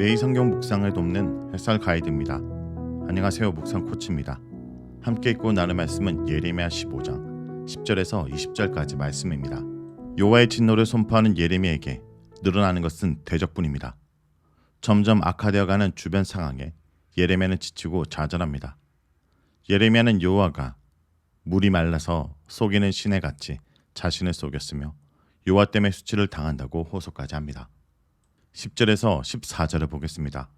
매일 성경 묵상을 돕는 햇살 가이드입니다. 안녕하세요. 묵상 코치입니다. 함께 읽고 나눌 말씀은 예레미야 15장 10절에서 20절까지 말씀입니다. 여호와의 진노를 선포하는 예레미야에게 늘어나는 것은 대적뿐입니다. 점점 악화되어가는 주변 상황에 예레미야는 지치고 좌절합니다. 예레미야는 여호와가 물이 말라서 속이는 시내같이 자신을 속였으며 여호와 때문에 수치를 당한다고 호소까지 합니다. 10절에서 14절을 보겠습니다.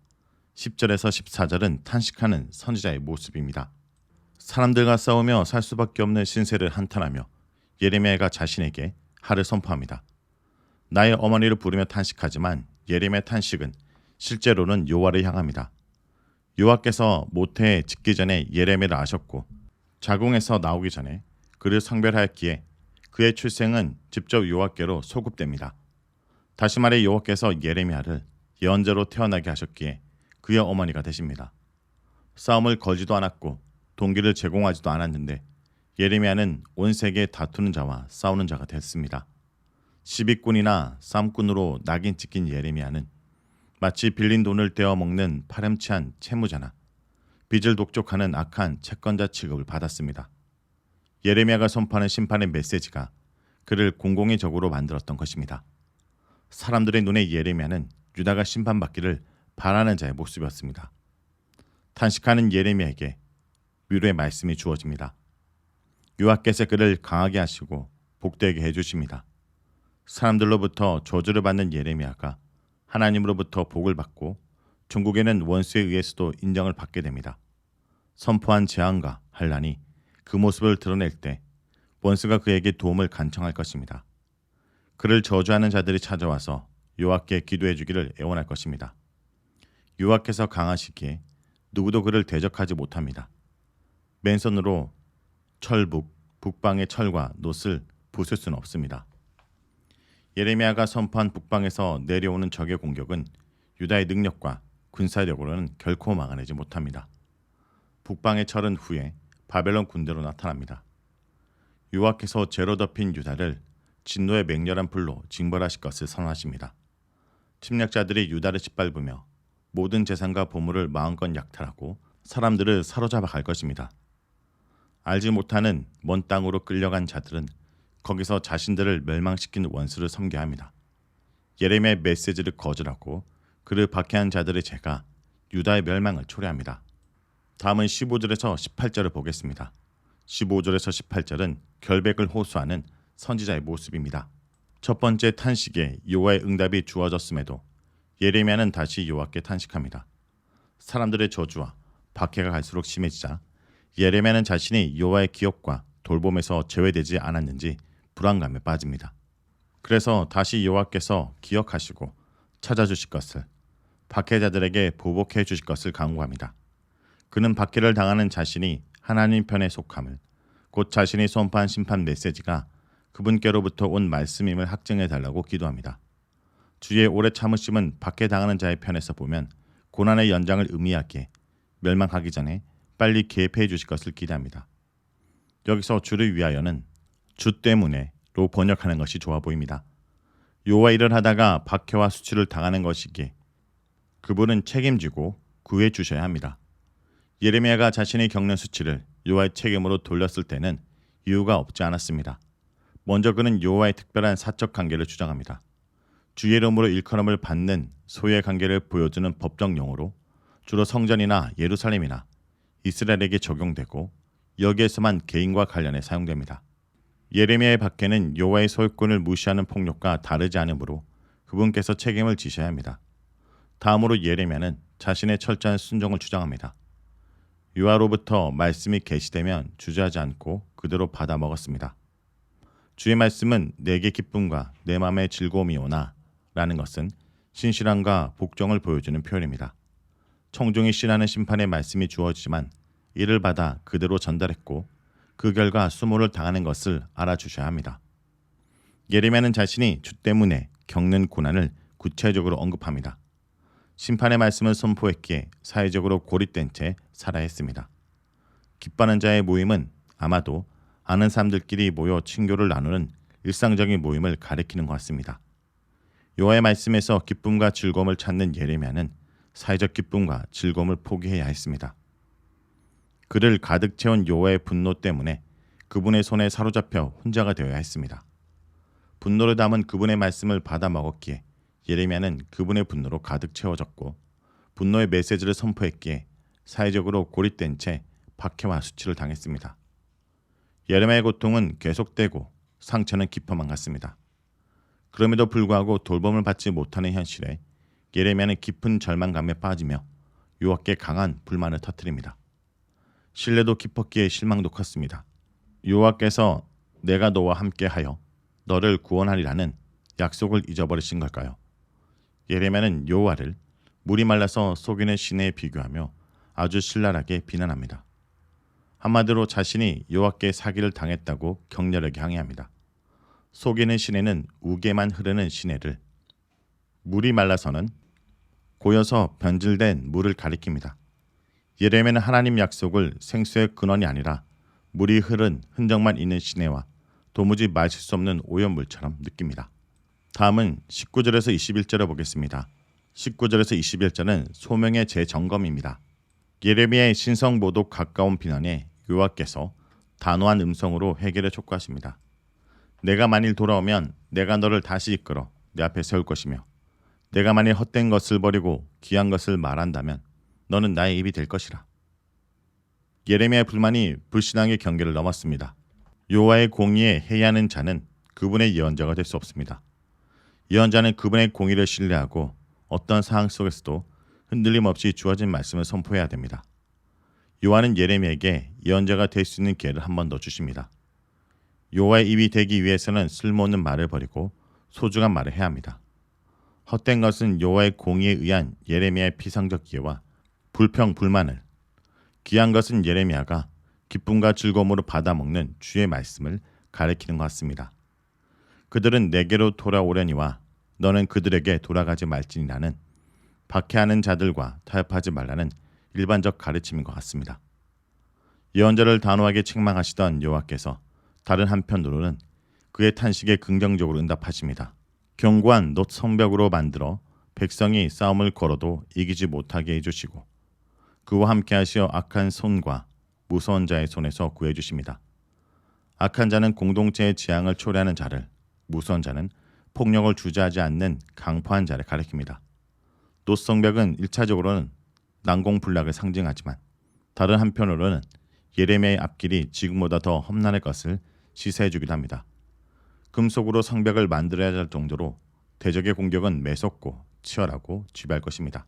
10절에서 14절은 탄식하는 선지자의 모습입니다. 사람들과 싸우며 살 수밖에 없는 신세를 한탄하며 예레미야가 자신에게 하를 선포합니다. 나의 어머니를 부르며 탄식하지만 예레미야의 탄식은 실제로는 여호와를 향합니다. 여호와께서 모태에 짓기 전에 예레미야를 아셨고 자궁에서 나오기 전에 그를 성별하였기에 그의 출생은 직접 여호와께로 소급됩니다. 다시 말해 여호와께서 예레미야를 예언자로 태어나게 하셨기에 그의 어머니가 되십니다. 싸움을 걸지도 않았고 동기를 제공하지도 않았는데 예레미야는 온 세계에 다투는 자와 싸우는 자가 됐습니다. 시비꾼이나 싸움꾼으로 낙인 찍힌 예레미야는 마치 빌린 돈을 떼어 먹는 파렴치한 채무자나 빚을 독촉하는 악한 채권자 취급을 받았습니다. 예레미야가 선포하는 심판의 메시지가 그를 공공의 적으로 만들었던 것입니다. 사람들의 눈에 예레미야는 유다가 심판받기를 바라는 자의 모습이었습니다. 탄식하는 예레미야에게 위로의 말씀이 주어집니다. 여호와께서 그를 강하게 하시고 복되게 해주십니다. 사람들로부터 저주를 받는 예레미야가 하나님으로부터 복을 받고 종국에는 원수에 의해서도 인정을 받게 됩니다. 선포한 재앙과 환난이 그 모습을 드러낼 때 원수가 그에게 도움을 간청할 것입니다. 그를 저주하는 자들이 찾아와서 여호와께 기도해 주기를 애원할 것입니다. 여호와께서 강하시기에 누구도 그를 대적하지 못합니다. 맨손으로 북방의 철과 놋을 부술 수는 없습니다. 예레미야가 선포한 북방에서 내려오는 적의 공격은 유다의 능력과 군사력으로는 결코 막아내지 못합니다. 북방의 철은 후에 바벨론 군대로 나타납니다. 여호와께서 죄로 덮인 유다를 진노의 맹렬한 불로 징벌하실 것을 선언하십니다. 침략자들이 유다를 짓밟으며 모든 재산과 보물을 마음껏 약탈하고 사람들을 사로잡아 갈 것입니다. 알지 못하는 먼 땅으로 끌려간 자들은 거기서 자신들을 멸망시킨 원수를 섬겨야 합니다. 예레미야의 메시지를 거절하고 그를 박해한 자들의 죄가 유다의 멸망을 초래합니다. 다음은 15절에서 18절을 보겠습니다. 15절에서 18절은 결백을 호소하는 선지자의 모습입니다. 첫 번째 탄식에 여호와의 응답이 주어졌음에도 예레미야는 다시 여호와께 탄식합니다. 사람들의 저주와 박해가 갈수록 심해지자 예레미야는 자신이 여호와의 기억과 돌봄에서 제외되지 않았는지 불안감에 빠집니다. 그래서 다시 여호와께서 기억하시고 찾아주실 것을, 박해자들에게 보복해 주실 것을 간구합니다. 그는 박해를 당하는 자신이 하나님 편에 속함을, 곧 자신이 선포한 심판 메시지가 그분께로부터 온 말씀임을 확증해달라고 기도합니다. 주의 오래 참으심은 박해당하는 자의 편에서 보면 고난의 연장을 의미하기에 멸망하기 전에 빨리 개입해 주실 것을 기대합니다. 여기서 주를 위하여는 주 때문에로 번역하는 것이 좋아 보입니다. 여호와 일을 하다가 박해와 수치를 당하는 것이기에 그분은 책임지고 구해 주셔야 합니다. 예레미야가 자신이 겪는 수치를 여호와의 책임으로 돌렸을 때는 이유가 없지 않았습니다. 먼저 그는 여호와의 특별한 사적 관계를 주장합니다. 주의 이름으로 일컬음을 받는 소유의 관계를 보여주는 법적 용어로 주로 성전이나 예루살렘이나 이스라엘에게 적용되고 여기에서만 개인과 관련해 사용됩니다. 예레미야의 박해는 여호와의 소유권을 무시하는 폭력과 다르지 않으므로 그분께서 책임을 지셔야 합니다. 다음으로 예레미야는 자신의 철저한 순종을 주장합니다. 여호와로부터 말씀이 계시되면 주저하지 않고 그대로 받아 먹었습니다. 주의 말씀은 내게 기쁨과 내 마음의 즐거움이 오나 라는 것은 신실함과 복종을 보여주는 표현입니다. 청중이 신하는 심판의 말씀이 주어지지만 이를 받아 그대로 전달했고 그 결과 수모를 당하는 것을 알아주셔야 합니다. 예레미야는 자신이 주 때문에 겪는 고난을 구체적으로 언급합니다. 심판의 말씀을 선포했기에 사회적으로 고립된 채 살아야 했습니다. 기뻐하는 자의 모임은 아마도 아는 사람들끼리 모여 친교를 나누는 일상적인 모임을 가리키는 것 같습니다. 여호와의 말씀에서 기쁨과 즐거움을 찾는 예레미야는 사회적 기쁨과 즐거움을 포기해야 했습니다. 그를 가득 채운 여호와의 분노 때문에 그분의 손에 사로잡혀 혼자가 되어야 했습니다. 분노를 담은 그분의 말씀을 받아 먹었기에 예레미야는 그분의 분노로 가득 채워졌고 분노의 메시지를 선포했기에 사회적으로 고립된 채 박해와 수치를 당했습니다. 예레미야의 고통은 계속되고 상처는 깊어만 갔습니다. 그럼에도 불구하고 돌봄을 받지 못하는 현실에 예레미야는 깊은 절망감에 빠지며 여호와께 강한 불만을 터뜨립니다. 신뢰도 깊었기에 실망도 컸습니다. 여호와께서 내가 너와 함께하여 너를 구원하리라는 약속을 잊어버리신 걸까요? 예레미야는 여호와를 물이 말라서 속이는 시내에 비교하며 아주 신랄하게 비난합니다. 한마디로 자신이 여호와께 사기를 당했다고 격렬하게 항의합니다. 속이는 시내는 우게만 흐르는 시내를, 물이 말라서는 고여서 변질된 물을 가리킵니다. 예레미야는 하나님 약속을 생수의 근원이 아니라 물이 흐른 흔적만 있는 시내와 도무지 마실 수 없는 오염물처럼 느낍니다. 다음은 19절에서 21절을 보겠습니다. 19절에서 21절은 소명의 재점검입니다. 예레미야의 신성모독 가까운 비난에 여호와께서 단호한 음성으로 회개를 촉구하십니다. 내가 만일 돌아오면 내가 너를 다시 이끌어 내 앞에 세울 것이며 내가 만일 헛된 것을 버리고 귀한 것을 말한다면 너는 나의 입이 될 것이라. 예레미야의 불만이 불신앙의 경계를 넘었습니다. 여호와의 공의에 해이하는 자는 그분의 예언자가 될 수 없습니다. 예언자는 그분의 공의를 신뢰하고 어떤 상황 속에서도 흔들림 없이 주어진 말씀을 선포해야 됩니다. 여호와는 예레미야에게 예언자가 될 수 있는 기회를 한 번 더 주십니다. 여호와의 입이 되기 위해서는 쓸모없는 말을 버리고 소중한 말을 해야 합니다. 헛된 것은 여호와의 공의에 의한 예레미야의 피상적 이해와 불평, 불만을, 귀한 것은 예레미야가 기쁨과 즐거움으로 받아먹는 주의 말씀을 가리키는 것 같습니다. 그들은 내게로 돌아오려니와 너는 그들에게 돌아가지 말지니라는 박해하는 자들과 타협하지 말라는 일반적 가르침인 것 같습니다. 예언자를 단호하게 책망하시던 여호와께서 다른 한편으로는 그의 탄식에 긍정적으로 응답하십니다. 견고한 놋 성벽으로 만들어 백성이 싸움을 걸어도 이기지 못하게 해주시고 그와 함께 하시어 악한 손과 무서운 자의 손에서 구해주십니다. 악한 자는 공동체의 지향을 초래하는 자를, 무서운 자는 폭력을 주저하지 않는 강포한 자를 가리킵니다. 놋 성벽은 1차적으로는 난공불락을 상징하지만 다른 한편으로는 예레미야의 앞길이 지금보다 더 험난할 것을 시사해주기도 합니다. 금속으로 성벽을 만들어야 할 정도로 대적의 공격은 매섭고 치열하고 지배할 것입니다.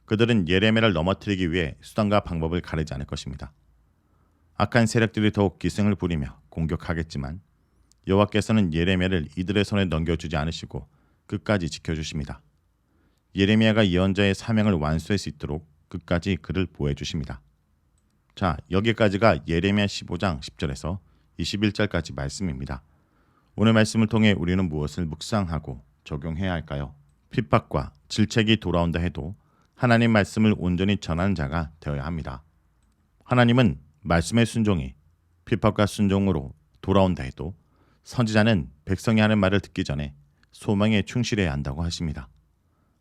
그들은 예레미야를 넘어뜨리기 위해 수단과 방법을 가리지 않을 것입니다. 악한 세력들이 더욱 기승을 부리며 공격하겠지만 여호와께서는 예레미야를 이들의 손에 넘겨주지 않으시고 끝까지 지켜주십니다. 예레미야가 예언자의 사명을 완수할 수 있도록 끝까지 그를 보호해 주십니다. 자, 여기까지가 예레미야 15장 10절에서 21절까지 말씀입니다. 오늘 말씀을 통해 우리는 무엇을 묵상하고 적용해야 할까요? 핍박과 질책이 돌아온다 해도 하나님 말씀을 온전히 전하는 자가 되어야 합니다. 하나님은 말씀의 순종이 핍박과 순종으로 돌아온다 해도 선지자는 백성이 하는 말을 듣기 전에 소망에 충실해야 한다고 하십니다.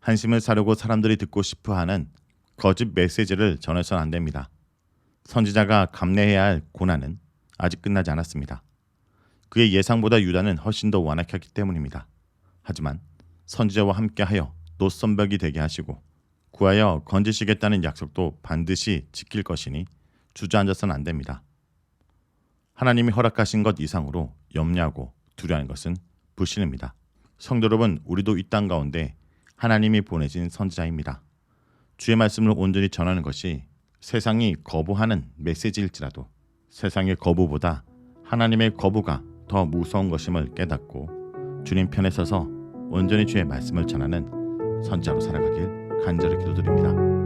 한심을 사려고 사람들이 듣고 싶어하는 거짓 메시지를 전해서는 안 됩니다. 선지자가 감내해야 할 고난은 아직 끝나지 않았습니다. 그의 예상보다 유다는 훨씬 더 완악했기 때문입니다. 하지만 선지자와 함께하여 놋선벽이 되게 하시고 구하여 건지시겠다는 약속도 반드시 지킬 것이니 주저앉아서는 안 됩니다. 하나님이 허락하신 것 이상으로 염려하고 두려워하는 것은 불신입니다. 성도 여러분, 우리도 이 땅 가운데 하나님이 보내신 선지자입니다. 주의 말씀을 온전히 전하는 것이 세상이 거부하는 메시지일지라도 세상의 거부보다 하나님의 거부가 더 무서운 것임을 깨닫고 주님 편에 서서 온전히 주의 말씀을 전하는 선지자로 살아가길 간절히 기도드립니다.